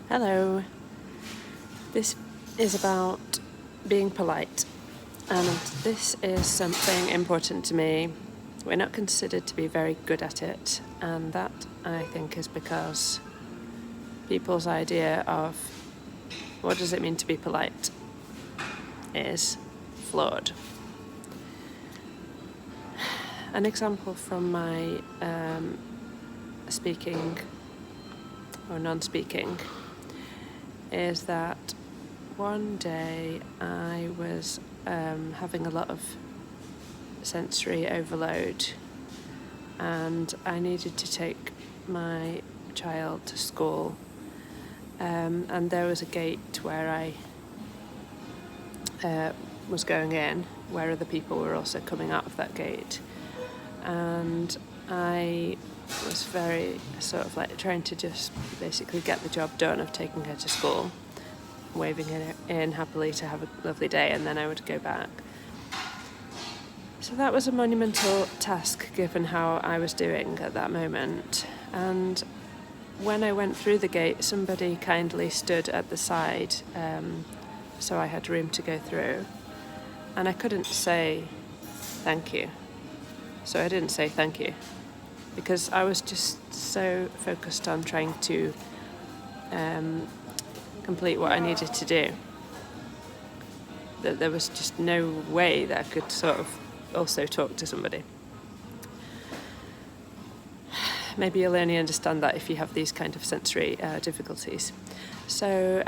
Hello. This is about being polite, and this is something important to me. We're not considered to be very good at it, and that, I think, is because people's idea of what does it mean to be polite is flawed. An example from my speaking or non-speaking is that one day I was having a lot of sensory overload, and I needed to take my child to school, and there was a gate where I was going in, where other people were also coming out of that gate, and I was very sort of like trying to just basically get the job done of taking her to school, waving her in happily to have a lovely day, and then I would go back. So that was a monumental task given how I was doing at that moment. And when I went through the gate, somebody kindly stood at the side, so I had room to go through, and I couldn't say thank you. So I didn't say thank you, because I was just so focused on trying to complete what I needed to do that there was just no way that I could sort of also talk to somebody. Maybe you'll only understand that if you have these kind of sensory difficulties. So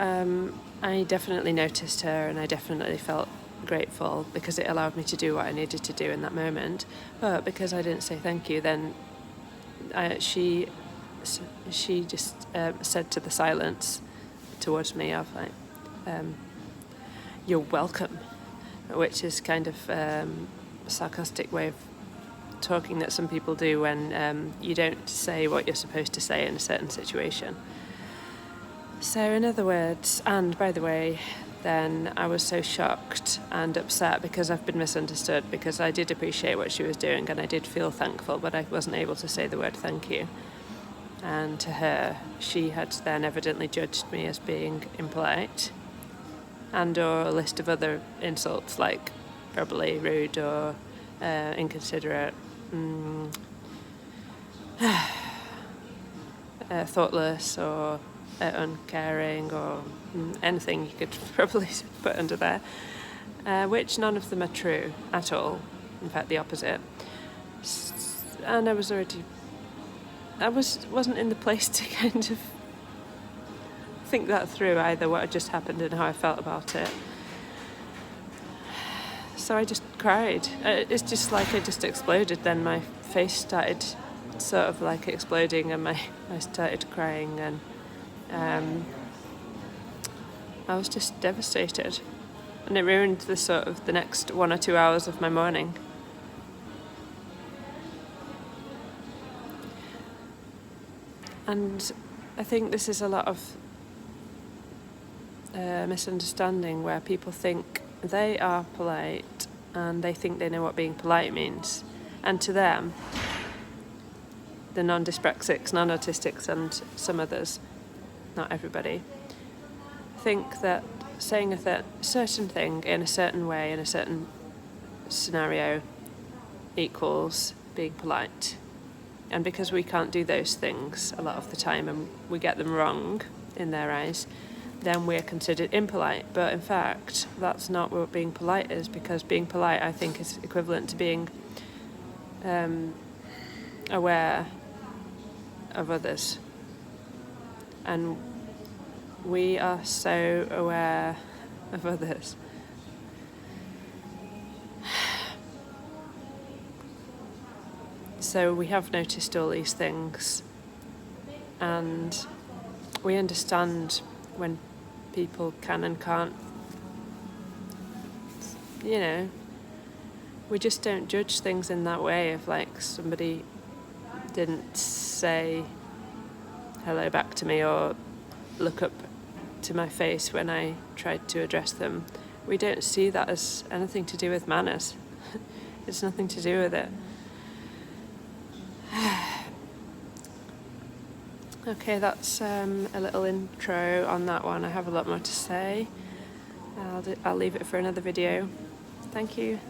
I definitely noticed her, and I definitely felt grateful because it allowed me to do what I needed to do in that moment. But because I didn't say thank you, then she just said to the silence towards me of like, you're welcome, which is kind of a sarcastic way of talking that some people do when you don't say what you're supposed to say in a certain situation. So in other words, and by the way, then I was so shocked and upset because I've been misunderstood, because I did appreciate what she was doing and I did feel thankful, but I wasn't able to say the word thank you. And to her, she had then evidently judged me as being impolite, and or a list of other insults like probably rude or inconsiderate, thoughtless or uncaring, or anything you could probably put under there, which none of them are true at all. In fact, the opposite. And I wasn't in the place to kind of think that through either, what had just happened and how I felt about it. So I just cried. It's just like I just exploded. Then my face started sort of like exploding, and I started crying, and I was just devastated, and it ruined the next 1 or 2 hours of my morning. And I think this is a lot of misunderstanding, where people think they are polite and they think they know what being polite means. And to them, the non-dyspraxics, non-autistics and some others, not everybody, think that saying a certain thing in a certain way, in a certain scenario, equals being polite. And because we can't do those things a lot of the time and we get them wrong in their eyes, then we're considered impolite. But in fact, that's not what being polite is, because being polite, I think, is equivalent to being aware of others. And we are so aware of others. So we have noticed all these things, and we understand when people can and can't. We just don't judge things in that way of like somebody didn't say hello back to me or look up to my face when I tried to address them. We don't see that as anything to do with manners. It's nothing to do with it. Okay, that's a little intro on that one. I have a lot more to say. I'll leave it for another video. Thank you.